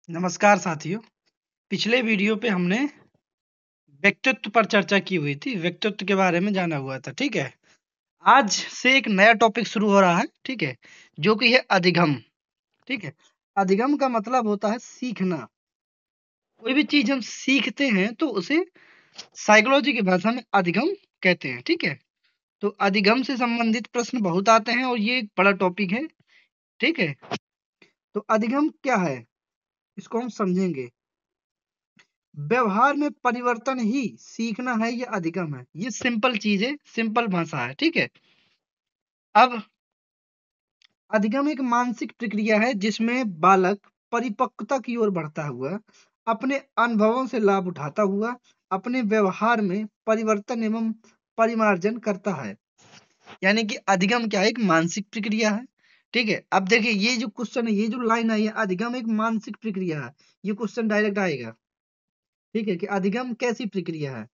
नमस्कार साथियों। पिछले वीडियो पे हमने व्यक्तित्व पर चर्चा की हुई थी, व्यक्तित्व के बारे में जाना हुआ था, ठीक है। आज से एक नया टॉपिक शुरू हो रहा है, ठीक है, जो कि है अधिगम। ठीक है, अधिगम का मतलब होता है सीखना। कोई भी चीज हम सीखते हैं तो उसे साइकोलॉजी की भाषा में अधिगम कहते हैं, ठीक है। तो अधिगम से संबंधित प्रश्न बहुत आते हैं और ये एक बड़ा टॉपिक है, ठीक है। तो अधिगम क्या है, इसको हम समझेंगे। व्यवहार में परिवर्तन ही सीखना है, ये अधिगम है। ये सिंपल चीज है, सिंपल भाषा है, ठीक है। अब अधिगम एक मानसिक प्रक्रिया है जिसमें बालक परिपक्वता की ओर बढ़ता हुआ, अपने अनुभवों से लाभ उठाता हुआ, अपने व्यवहार में परिवर्तन एवं परिमार्जन करता है। यानी कि अधिगम क्या है, एक मानसिक प्रक्रिया है, ठीक है। अब देखिए, ये जो क्वेश्चन है, ये जो लाइन आई है, अधिगम एक मानसिक प्रक्रिया है, ये क्वेश्चन डायरेक्ट आएगा, ठीक है, कि अधिगम कैसी प्रक्रिया है।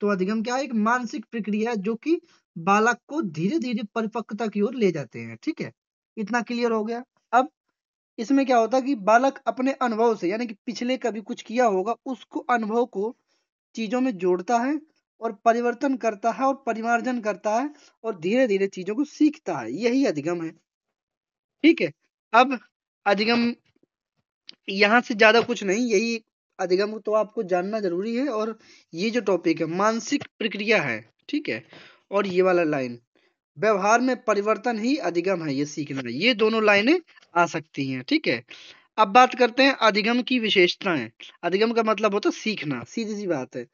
तो अधिगम क्या है, एक मानसिक प्रक्रिया जो कि बालक को धीरे धीरे परिपक्वता की ओर ले जाते हैं, ठीक है। इतना क्लियर हो गया। अब इसमें क्या होता है कि बालक अपने अनुभव से, यानी कि पिछले कभी कुछ किया होगा, उसको अनुभव को चीजों में जोड़ता है और परिवर्तन करता है और परिमार्जन करता है और धीरे धीरे चीजों को सीखता है। यही अधिगम है, ठीक है। अब अधिगम यहाँ से ज्यादा कुछ नहीं, यही अधिगम तो आपको जानना जरूरी है। और ये जो टॉपिक है मानसिक प्रक्रिया है, ठीक है, और ये वाला लाइन व्यवहार में परिवर्तन ही अधिगम है, ये सीखना है, ये दोनों लाइनें आ सकती हैं, ठीक है। अब बात करते हैं अधिगम की विशेषताएं। अधिगम का मतलब होता है सीखना, सीधी सी बात है।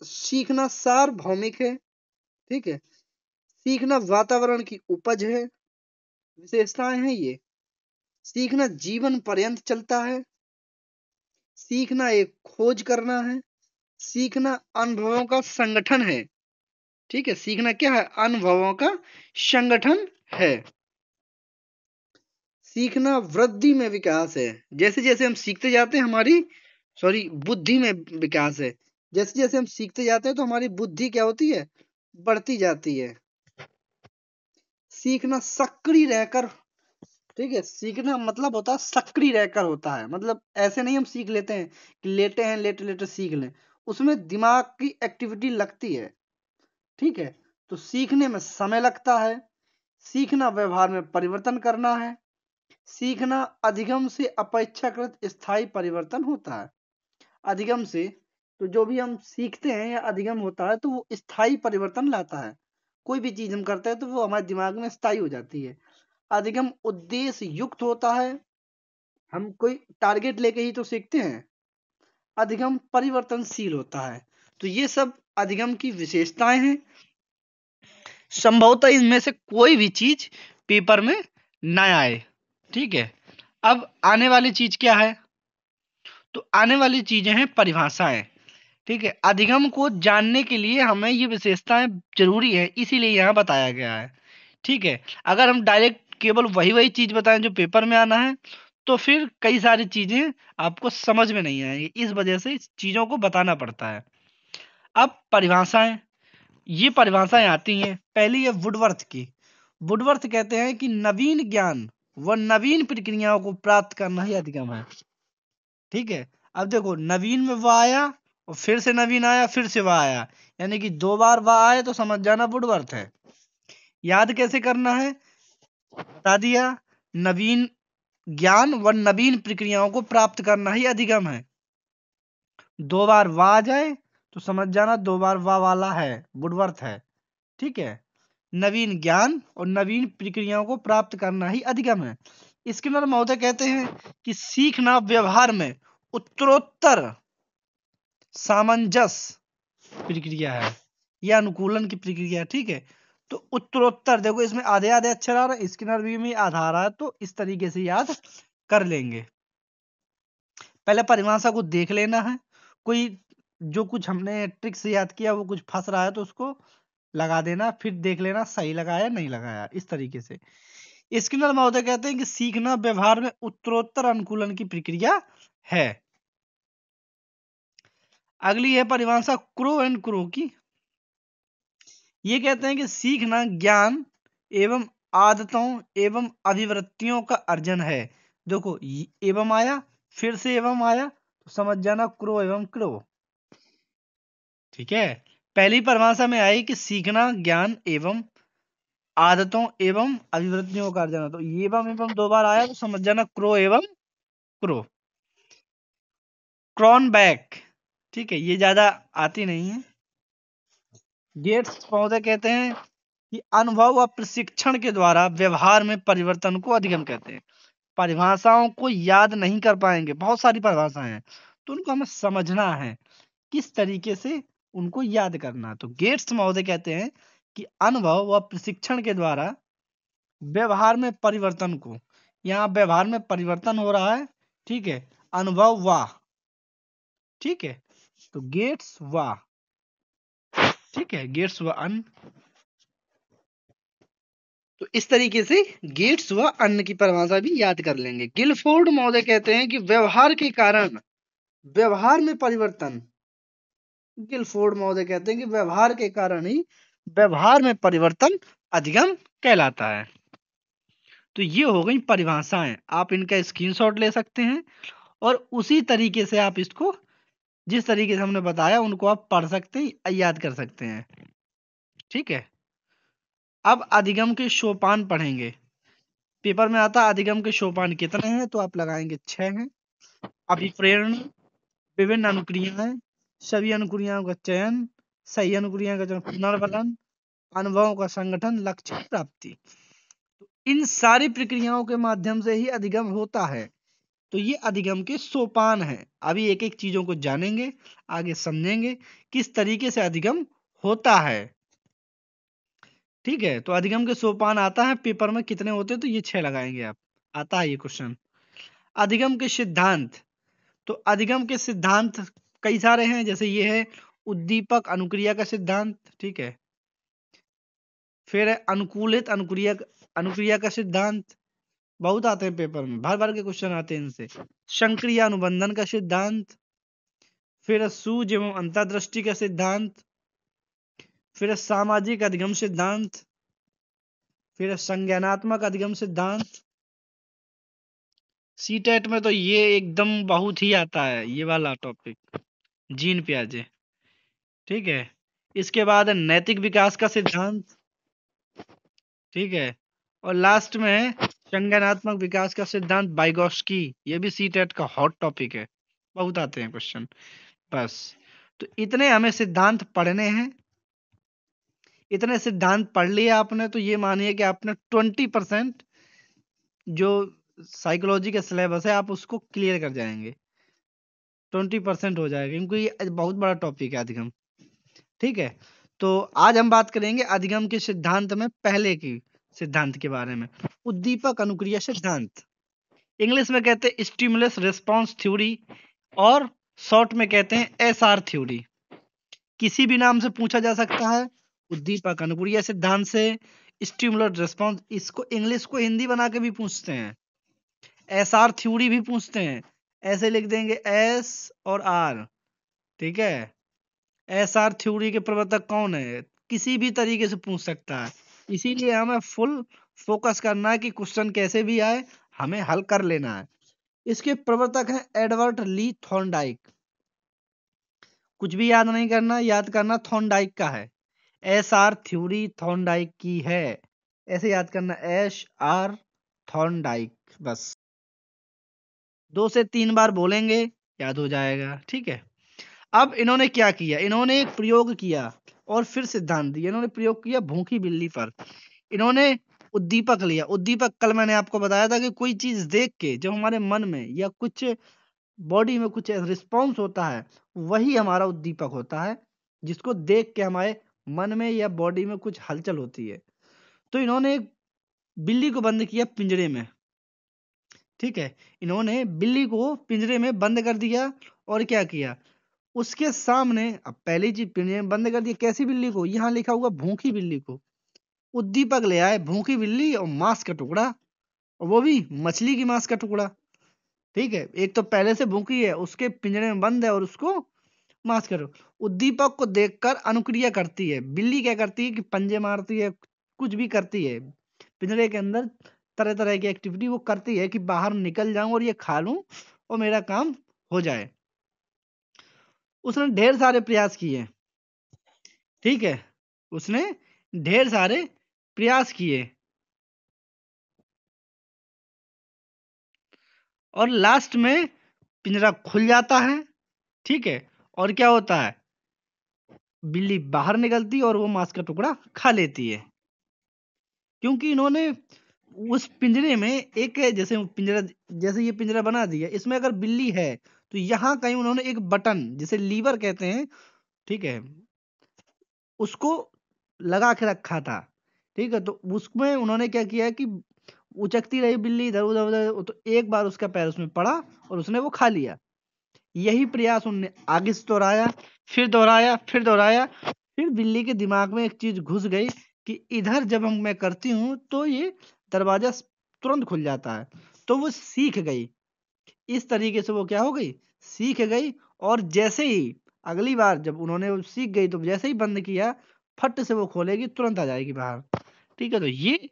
सीखना सार्वभौमिक है, ठीक है। सीखना वातावरण की उपज है, विशेषताएं हैं ये। सीखना जीवन पर्यंत चलता है। सीखना एक खोज करना है। सीखना अनुभवों का संगठन है, ठीक है। सीखना क्या है, अनुभवों का संगठन है। सीखना वृद्धि में विकास है। जैसे जैसे हम सीखते जाते हैं, हमारी बुद्धि में विकास है। जैसे जैसे हम सीखते जाते हैं तो हमारी बुद्धि क्या होती है, बढ़ती जाती है। सीखना सक्रिय रहकर, ठीक है। सीखना मतलब होता है सक्रिय रहकर होता है, मतलब ऐसे नहीं हम सीख लेते हैं कि लेटे हैं लेटे लेटे सीख लें। उसमें दिमाग की एक्टिविटी लगती है, ठीक है। तो सीखने में समय लगता है। सीखना व्यवहार में परिवर्तन करना है। सीखना अधिगम से अपेक्षाकृत स्थायी परिवर्तन होता है। अधिगम से तो जो भी हम सीखते हैं या अधिगम होता है तो वो स्थायी परिवर्तन लाता है। कोई भी चीज हम करते हैं तो वो हमारे दिमाग में स्थायी हो जाती है। अधिगम उद्देश्य युक्त होता है। हम कोई टारगेट लेके ही तो सीखते हैं। अधिगम परिवर्तनशील होता है। तो ये सब अधिगम की विशेषताएं हैं। संभवतः इनमें से कोई भी चीज पेपर में ना आए, ठीक है। अब आने वाली चीज क्या है, तो आने वाली चीजें हैं परिभाषाएं, ठीक है। अधिगम को जानने के लिए हमें ये विशेषताएं जरूरी है, इसीलिए यहाँ बताया गया है, ठीक है। अगर हम डायरेक्ट केवल वही वही चीज बताएं जो पेपर में आना है तो फिर कई सारी चीजें आपको समझ में नहीं आएंगी। इस वजह से इस चीजों को बताना पड़ता है। अब परिभाषाएं, ये परिभाषाएं आती हैं। पहली है वुडवर्थ की। वुडवर्थ कहते हैं कि नवीन ज्ञान व नवीन प्रक्रियाओं को प्राप्त करना ही अधिगम है, ठीक है। अब देखो, नवीन में वह आया और फिर से नवीन आया, फिर से वह आया, यानी कि दो बार वह आए तो समझ जाना वुडवर्थ है। याद कैसे करना है, बता दिया। नवीन ज्ञान व नवीन प्रक्रियाओं को प्राप्त करना ही अधिगम है। दो बार वाह आ जाए तो समझ जाना दो बार वाह वाला है, वुडवर्थ है, ठीक है। नवीन ज्ञान और नवीन प्रक्रियाओं को प्राप्त करना ही अधिगम है। स्किनर महोदय कहते हैं कि सीखना व्यवहार में उत्तरोत्तर सामंजस्य प्रक्रिया है, यह अनुकूलन की प्रक्रिया है, ठीक है। तो उत्तरोत्तर, देखो इसमें आधे आधे अक्षर आ रहा है, स्किनर में आधा आ रहा है, तो इस तरीके से याद कर लेंगे। पहले परिभाषा को देख लेना है। कोई जो कुछ हमने ट्रिक से याद किया वो कुछ फंस रहा है तो उसको लगा देना, फिर देख लेना सही लगाया नहीं लगाया, इस तरीके से। स्किनर महोदय कहते हैं कि सीखना व्यवहार में उत्तरोत्तर अनुकूलन की प्रक्रिया है। अगली है परिभाषा क्रो एंड क्रो की। ये कहते हैं कि सीखना ज्ञान एवं आदतों एवं अभिवृत्तियों का अर्जन है। देखो एवं आया फिर से एवं आया तो समझ जाना क्रो एवं क्रो। ठीक है, पहली परिभाषा में आई कि सीखना ज्ञान एवं आदतों एवं अभिवृत्तियों का जाना, तो एवं दो बार आया तो समझ जाना क्रो एवं क्रो। क्रॉनबैक, ठीक है, ये ज्यादा आती नहीं है। गेट्स महोदय कहते हैं कि अनुभव व प्रशिक्षण के द्वारा व्यवहार में परिवर्तन को अधिगम कहते हैं। परिभाषाओं को याद नहीं कर पाएंगे, बहुत सारी परिभाषाएं हैं, तो उनको हमें समझना है किस तरीके से उनको याद करना। तो गेट्स महोदय कहते हैं कि अनुभव व प्रशिक्षण के द्वारा व्यवहार में परिवर्तन को, यहाँ व्यवहार में परिवर्तन हो रहा है, ठीक है, अनुभव वाह, ठीक है, तो गेट्स वाह, ठीक है, गेट्स व अन्न। तो इस तरीके से गेट्स व अन्न की परिभाषा भी याद कर लेंगे। गिलफोर्ड महोदय कहते हैं कि व्यवहार के कारण व्यवहार में परिवर्तन, गिलफोर्ड महोदय कहते हैं कि व्यवहार के कारण ही व्यवहार में परिवर्तन अधिगम कहलाता है। तो ये हो गई परिभाषाएं, आप इनका स्क्रीनशॉट ले सकते हैं और उसी तरीके से आप इसको, जिस तरीके से हमने बताया, उनको आप पढ़ सकते हैं, याद कर सकते हैं। ठीक है, अब अधिगम के सोपान पढ़ेंगे। पेपर में आता अधिगम के सोपान कितने हैं, तो आप लगाएंगे 6 हैं। अभिप्रेरण, विभिन्न अनुक्रियाएं, सभी अनुक्रियाओं का चयन, सही अनुक्रिया का चयन, पुनर्वलन, अनुभवों का संगठन, लक्ष्य की प्राप्ति। तो इन सारी प्रक्रियाओं के माध्यम से ही अधिगम होता है। तो ये अधिगम के सोपान हैं। अभी एक एक चीजों को जानेंगे, आगे समझेंगे किस तरीके से अधिगम होता है। ठीक है, तो अधिगम के सोपान आता है, पेपर में कितने होते हैं, तो ये 6 लगाएंगे आप, आता है ये क्वेश्चन। अधिगम के सिद्धांत, तो अधिगम के सिद्धांत कई सारे हैं, जैसे ये है उद्दीपक अनुक्रिया का सिद्धांत, ठीक है, फिर है अनुकूलित अनुक्रिया अनुक्रिया का सिद्धांत, बहुत आते हैं पेपर में, भर भर के क्वेश्चन आते हैं इनसे। संक्रिया अनुबंधन का सिद्धांत, फिर सूझ एवं अंतर्दृष्टि का सिद्धांत, फिर सामाजिक अधिगम सिद्धांत, फिर संज्ञानात्मक अधिगम सिद्धांत। सीटेट में तो ये एकदम बहुत ही आता है ये वाला टॉपिक, जीन प्याजे। ठीक है, इसके बाद है नैतिक विकास का सिद्धांत, ठीक है, और लास्ट में है संज्ञानात्मक विकास का सिद्धांत वाइगोत्स्की। ये भी सीटेट का हॉट टॉपिक है, बहुत आते हैं क्वेश्चन। बस, तो इतने हमें सिद्धांत पढ़ने हैं। इतने सिद्धांत पढ़ लिए आपने तो ये मानिए कि आपने 20% जो साइकोलॉजी का सिलेबस है आप उसको क्लियर कर जाएंगे, 20% हो जाएगा, क्योंकि ये बहुत बड़ा टॉपिक है अधिगम। ठीक है, तो आज हम बात करेंगे अधिगम के सिद्धांत में पहले की सिद्धांत के बारे में, उद्दीपक अनुक्रिया सिद्धांत। इंग्लिश में कहते हैं स्टिमुलस रिस्पॉन्स थ्योरी, और शॉर्ट में कहते हैं एसआर थ्योरी। किसी भी नाम से पूछा जा सकता है, उद्दीपक अनुक्रिया सिद्धांत से, स्टिमुलस रिस्पॉन्स, इसको इंग्लिश को हिंदी बना के भी पूछते हैं, एसआर थ्योरी भी पूछते हैं, ऐसे लिख देंगे एस और आर। ठीक है, एसआर थ्योरी के प्रवर्तक कौन है, किसी भी तरीके से पूछ सकता है, इसीलिए हमें फुल फोकस करना है कि क्वेश्चन कैसे भी आए हमें हल कर लेना है। इसके प्रवर्तक हैं एडवर्ड ली थॉर्नडाइक। कुछ भी याद नहीं करना, याद करना थॉर्नडाइक का है, एस आर थ्योरी थॉर्नडाइक की है, ऐसे याद करना, एस आर थॉर्नडाइक। बस 2 से 3 बार बोलेंगे याद हो जाएगा। ठीक है, अब इन्होंने क्या किया, इन्होंने एक प्रयोग किया और फिर सिद्धांत दिया। इन्होंने प्रयोग किया भूखी बिल्ली पर। इन्होंने उद्दीपक लिया, उद्दीपक कल मैंने आपको बताया था कि कोई चीज देख के जब हमारे मन में या कुछ बॉडी में कुछ रिस्पॉन्स होता है, वही हमारा उद्दीपक होता है, जिसको देख के हमारे मन में या बॉडी में कुछ हलचल होती है। तो इन्होंने एक बिल्ली को बंद किया पिंजरे में। ठीक है, इन्होंने बिल्ली को पिंजरे में बंद कर दिया और क्या किया, उसके सामने, अब पहली चीज पिंजरे में बंद कर दिया, कैसी बिल्ली को, यहाँ लिखा हुआ भूखी बिल्ली को। उद्दीपक ले आए भूखी बिल्ली और मांस का टुकड़ा, और वो भी मछली की मांस का टुकड़ा। ठीक है, एक तो पहले से भूखी है, उसके पिंजरे में बंद है, और उसको मांस करो। उद्दीपक को देखकर अनुक्रिया करती है, बिल्ली क्या करती है कि पंजे मारती है, कुछ भी करती है पिंजरे के अंदर, तरह तरह की एक्टिविटी वो करती है कि बाहर निकल जाऊं और ये खा लूं और मेरा काम हो जाए। उसने ढेर सारे प्रयास किए, ठीक है, उसने ढेर सारे प्रयास किए और लास्ट में पिंजरा खुल जाता है, ठीक है, और क्या होता है, बिल्ली बाहर निकलती है और वो मांस का टुकड़ा खा लेती है। क्योंकि इन्होंने उस पिंजरे में एक, जैसे पिंजरा, जैसे ये पिंजरा बना दिया, इसमें अगर बिल्ली है तो यहाँ कहीं उन्होंने एक बटन, जिसे लीवर कहते हैं, ठीक है, उसको लगा के रखा था, ठीक है। तो उसमें उन्होंने क्या किया कि उचकती रही बिल्ली इधर उधर उधर, तो एक बार उसका पैर उसमें पड़ा और उसने वो खा लिया। यही प्रयास उन्होंने आगे से दोहराया, फिर दोहराया, फिर दोहराया, फिर बिल्ली के दिमाग में एक चीज घुस गई कि इधर जब मैं करती हूँ तो ये दरवाजा तुरंत खुल जाता है। तो वो सीख गई, इस तरीके से वो क्या हो गई, सीख गई। और जैसे ही अगली बार जब उन्होंने वो सीख गई, तो जैसे ही बंद किया, फट से वो खोलेगी, तुरंत आ जाएगी बाहर, ठीक है। तो ये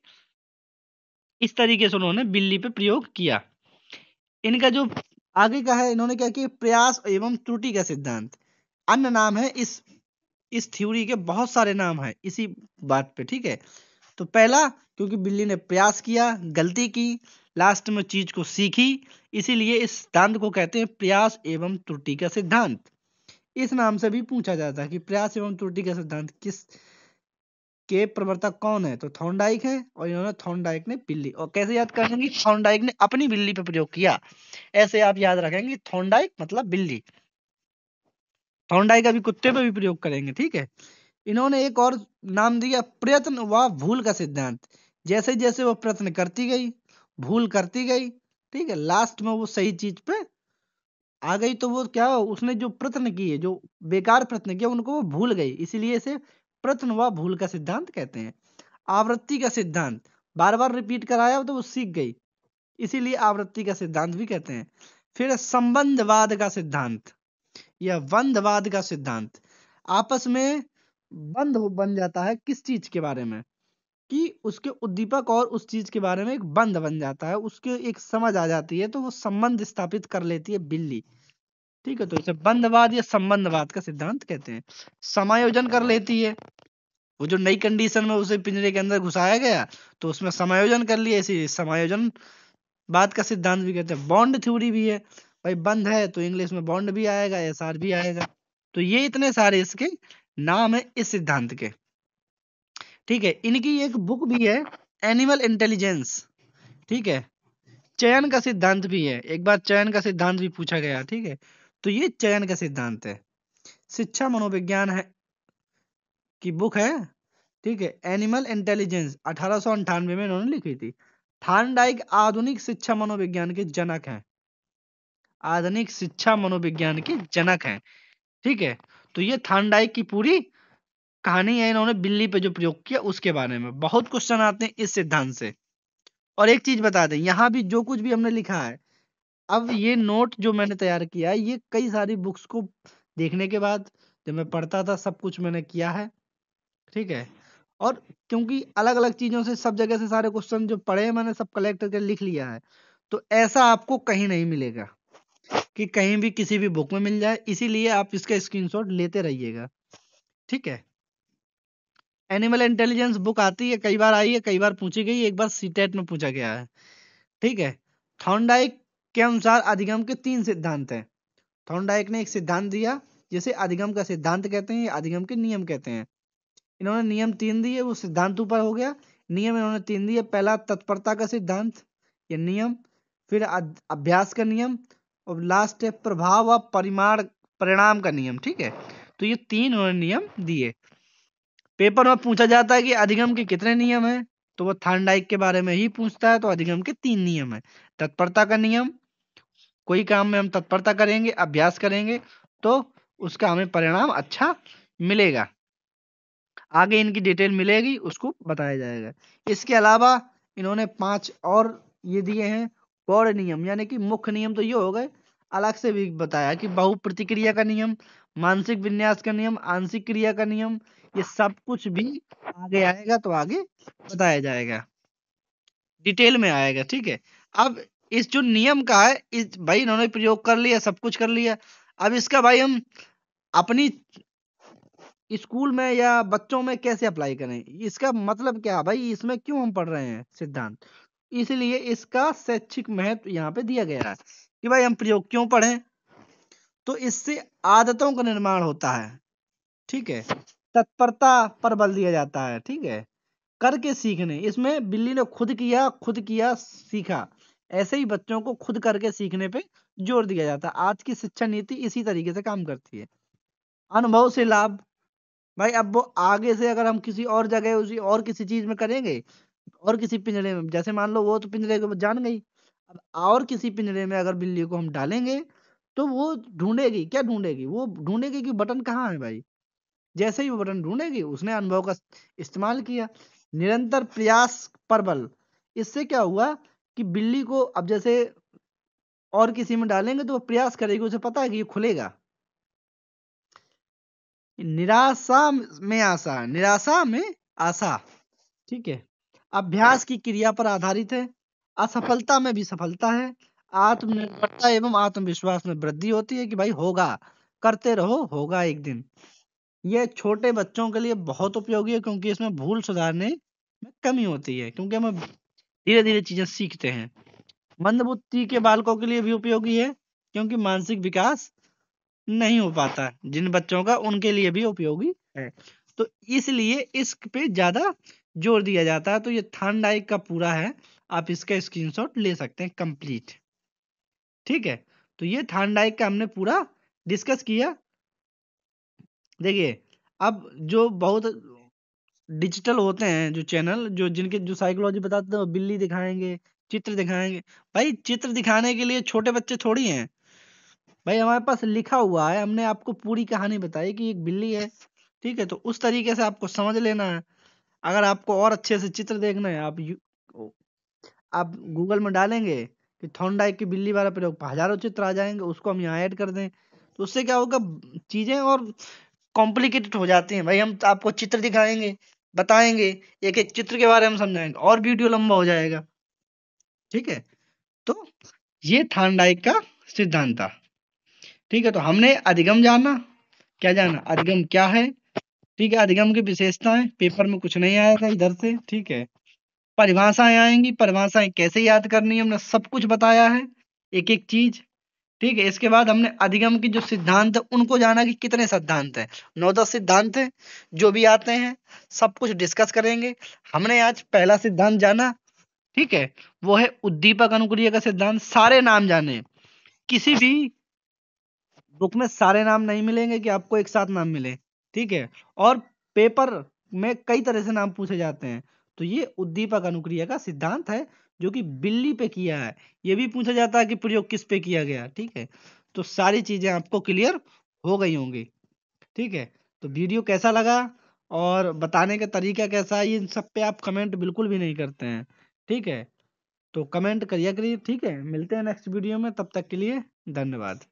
इस तरीके से उन्होंने बिल्ली पे प्रयोग किया। इनका जो आगे का है, इन्होंने क्या किया, प्रयास एवं त्रुटि का सिद्धांत, अन्य नाम है इस थ्योरी के बहुत सारे नाम हैं इसी बात पे, ठीक है। तो पहला, क्योंकि बिल्ली ने प्रयास किया, गलती की, लास्ट में चीज को सीखी, इसीलिए इस सिद्धांत को कहते हैं प्रयास एवं त्रुटि का सिद्धांत। इस नाम से भी पूछा जाता है कि प्रयास एवं त्रुटि का सिद्धांत किस के प्रवर्तक कौन है, तो थॉर्नडाइक है, और इन्होंने थॉर्नडाइक ने बिल्ली, और कैसे याद करेंगे, थॉर्नडाइक ने अपनी बिल्ली पे प्रयोग किया, ऐसे आप याद रखेंगे, थॉर्नडाइक मतलब बिल्ली, थॉर्नडाइक अभी कुत्ते पे भी प्रयोग करेंगे, ठीक है। इन्होंने एक और नाम दिया प्रयत्न व भूल का सिद्धांत। जैसे जैसे वो प्रयत्न करती गई, भूल करती गई, ठीक है, लास्ट में वो सही चीज पे आ गई, तो वो क्या, उसने जो प्रयत्न किए, जो बेकार प्रयत्न किया, उनको वो भूल गई, इसीलिए इसे प्रयत्न व भूल का सिद्धांत कहते हैं। आवृत्ति का सिद्धांत, बार बार रिपीट कराया तो वो सीख गई, इसीलिए आवृत्ति का सिद्धांत भी कहते हैं। फिर संबंधवाद का सिद्धांत या बंधवाद का सिद्धांत, आपस में बंध बन जाता है किस चीज के बारे में, कि उसके उद्दीपक और उस चीज के बारे में एक बंध बन जाता है, उसके एक समझ आ जाती है, तो वो संबंध स्थापित कर लेती है बिल्ली, ठीक है। तो इसे बंधवाद या संबंधवाद का सिद्धांत कहते हैं। समायोजन कर लेती है, वो जो नई कंडीशन में उसे पिंजरे के अंदर घुसाया गया, तो उसमें समायोजन कर लिया, इसी समायोजन बात का सिद्धांत भी कहते हैं। बॉन्ड थ्योरी भी है, भाई बंद है तो इंग्लिश में बॉन्ड भी आएगा, एसआर भी आएगा। तो ये इतने सारे इसके नाम है इस सिद्धांत के, ठीक है। इनकी एक बुक भी है, एनिमल इंटेलिजेंस, ठीक है। चयन का सिद्धांत भी है, एक बार चयन का सिद्धांत भी पूछा गया, ठीक है। तो ये चयन का सिद्धांत है। शिक्षा मनोविज्ञान है की बुक है, ठीक है, एनिमल इंटेलिजेंस, 1898 में इन्होंने लिखी थी। थॉर्नडाइक आधुनिक शिक्षा मनोविज्ञान के जनक हैं, आधुनिक शिक्षा मनोविज्ञान के जनक हैं, ठीक है। तो ये थॉर्नडाइक की पूरी कहानी है, इन्होंने बिल्ली पे जो प्रयोग किया उसके बारे में। बहुत क्वेश्चन आते हैं इस सिद्धांत से। और एक चीज बता दें, यहाँ भी जो कुछ भी हमने लिखा है, अब ये नोट जो मैंने तैयार किया है, ये कई सारी बुक्स को देखने के बाद, जब मैं पढ़ता था, सब कुछ मैंने किया है, ठीक है। और क्योंकि अलग अलग चीजों से, सब जगह से सारे क्वेश्चन जो पढ़े हैं मैंने, सब कलेक्ट करके लिख लिया है, तो ऐसा आपको कहीं नहीं मिलेगा कि कहीं भी किसी भी बुक में मिल जाए, इसीलिए आप इसका स्क्रीनशॉट लेते रहिएगा, ठीक है। एनिमल इंटेलिजेंस बुक आती है, कई बार आई है, कई बार पूछी गई, एक बार सीटेट में पूछा गया है, ठीक है। थॉर्नडाइक के अनुसार अधिगम के 3 सिद्धांत हैं। थॉर्नडाइक ने एक सिद्धांत दिया, जिसे अधिगम का सिद्धांत कहते हैं, या अधिगम के नियम कहते हैं। इन्होंने नियम 3 दिए, वो सिद्धांत ऊपर हो गया। नियम इन्होंने 3 दिए, पहला तत्परता का सिद्धांत या नियम, फिर अभ्यास का नियम, और लास्ट है प्रभाव व परिणाम का नियम, ठीक है। तो ये 3 उन्होंने नियम दिए। पेपर में पूछा जाता है कि अधिगम के कितने नियम हैं, तो वो थॉर्नडाइक के बारे में ही पूछता है, तो अधिगम के 3 नियम है। तत्परता का नियम, कोई काम में हम तत्परता करेंगे, अभ्यास करेंगे, तो उसका हमें परिणाम अच्छा मिलेगा। आगे इनकी डिटेल मिलेगी, उसको बताया जाएगा। इसके अलावा इन्होंने 5 और ये दिए हैं गौड़ नियम, यानी कि मुख्य नियम तो ये हो गए, अलग से भी बताया कि बहु प्रतिक्रिया का नियम, मानसिक विन्यास का नियम, आंशिक क्रिया का नियम, ये सब कुछ भी आगे आएगा, तो आगे बताया जाएगा, डिटेल में आएगा, ठीक है। अब इस जो नियम का है, इस भाई इन्होंने प्रयोग कर लिया, सब कुछ कर लिया। अब इसका भाई हम अपनी स्कूल में या बच्चों में कैसे अप्लाई करें? इसका मतलब क्या है भाई, इसमें क्यों हम पढ़ रहे हैं सिद्धांत? इसलिए इसका शैक्षिक महत्व यहाँ पे दिया गया है कि भाई हम प्रयोग क्यों पढ़ें। तो इससे आदतों का निर्माण होता है, ठीक है। तत्परता पर बल दिया जाता है, ठीक है। करके सीखने, इसमें बिल्ली ने खुद किया सीखा। ऐसे ही बच्चों को खुद करके सीखने पे जोर दिया जाता है। आज की शिक्षा नीति इसी तरीके से काम करती है। अनुभव से लाभ, भाई अब वो आगे से अगर हम किसी और जगह उसी और किसी चीज में करेंगे, और किसी पिंजरे में, जैसे मान लो वो तो पिंजरे को जान गई, अब और किसी पिंजरे में अगर बिल्ली को हम डालेंगे तो वो ढूंढेगी, क्या ढूंढेगी? वो ढूंढेगी कि बटन कहाँ है भाई। जैसे ही वो बटन ढूंढेगी, उसने अनुभव का इस्तेमाल किया। निरंतर प्रयास पर बल, इससे क्या हुआ कि बिल्ली को अब जैसे और किसी में डालेंगे तो वो प्रयास करेगी, उसे पता है कि ये खुलेगा। निराशा में आशा, ठीक है। अभ्यास की क्रिया पर आधारित है। असफलता में भी सफलता है। आत्मनिर्भरता एवं आत्मविश्वास में वृद्धि होती है कि भाई होगा, करते रहो, होगा एक दिन। ये छोटे बच्चों के लिए बहुत उपयोगी है, क्योंकि इसमें भूल सुधारने में कमी होती है, क्योंकि हम धीरे धीरे चीजें सीखते हैं। मंदबुद्धि के बालकों के लिए भी उपयोगी है, क्योंकि मानसिक विकास नहीं हो पाता जिन बच्चों का, उनके लिए भी उपयोगी है। तो इसलिए इस पे ज्यादा जोर दिया जाता है। तो ये थॉर्नडाइक का पूरा है, आप इसका स्क्रीनशॉट ले सकते हैं कंप्लीट, ठीक है। तो ये थॉर्नडाइक का हमने पूरा डिस्कस किया। देखिए, अब जो बहुत डिजिटल होते हैं जो चैनल, जो जिनके जो साइकोलॉजी बताते हैं, वो बिल्ली दिखाएंगे, चित्र दिखाएंगे। भाई चित्र दिखाने के लिए छोटे बच्चे थोड़ी हैं भाई, हमारे पास लिखा हुआ है, हमने आपको पूरी कहानी बताई कि एक बिल्ली है, ठीक है। तो उस तरीके से आपको समझ लेना है। अगर आपको और अच्छे से चित्र देखना है, आप गूगल में डालेंगे कि थॉर्नडाइक की बिल्ली वाला प्रयोग, हजारों चित्र आ जाएंगे, उसको हम यहाँ ऐड कर दें, तो उससे क्या होगा, चीजें और कॉम्प्लिकेटेड हो जाती हैं भाई। हम तो आपको चित्र दिखाएंगे, बताएंगे, एक एक चित्र के बारे में समझाएंगे, और वीडियो लंबा हो जाएगा, ठीक है। तो ये थॉर्नडाइक का सिद्धांत था, ठीक है। तो हमने अधिगम जाना, क्या जाना, अधिगम क्या है, ठीक है। अधिगम की विशेषताएं, पेपर में कुछ नहीं आया था इधर से, ठीक है। परिभाषाएं आएंगी, परिभाषाएं कैसे याद करनी है, हमने सब कुछ बताया है, एक एक चीज, ठीक है। इसके बाद हमने अधिगम की जो सिद्धांत है उनको जाना कि कितने सिद्धांत हैं, 9-10 सिद्धांत हैं, जो भी आते हैं सब कुछ डिस्कस करेंगे। हमने आज पहला सिद्धांत जाना, ठीक है, वो है उद्दीपक अनुक्रिया का सिद्धांत। सारे नाम जाने, किसी भी बुक में सारे नाम नहीं मिलेंगे कि आपको एक साथ नाम मिले, ठीक है। और पेपर में कई तरह से नाम पूछे जाते हैं। तो ये उद्दीपक अनुक्रिया का सिद्धांत है, जो कि बिल्ली पे किया है। ये भी पूछा जाता है कि प्रयोग किस पे किया गया, ठीक है। तो सारी चीजें आपको क्लियर हो गई होंगी, ठीक है। तो वीडियो कैसा लगा और बताने का तरीका कैसा है, इन सब पे आप कमेंट बिल्कुल भी नहीं करते हैं, ठीक है। तो कमेंट करिए, ठीक है। मिलते हैं नेक्स्ट वीडियो में, तब तक के लिए धन्यवाद।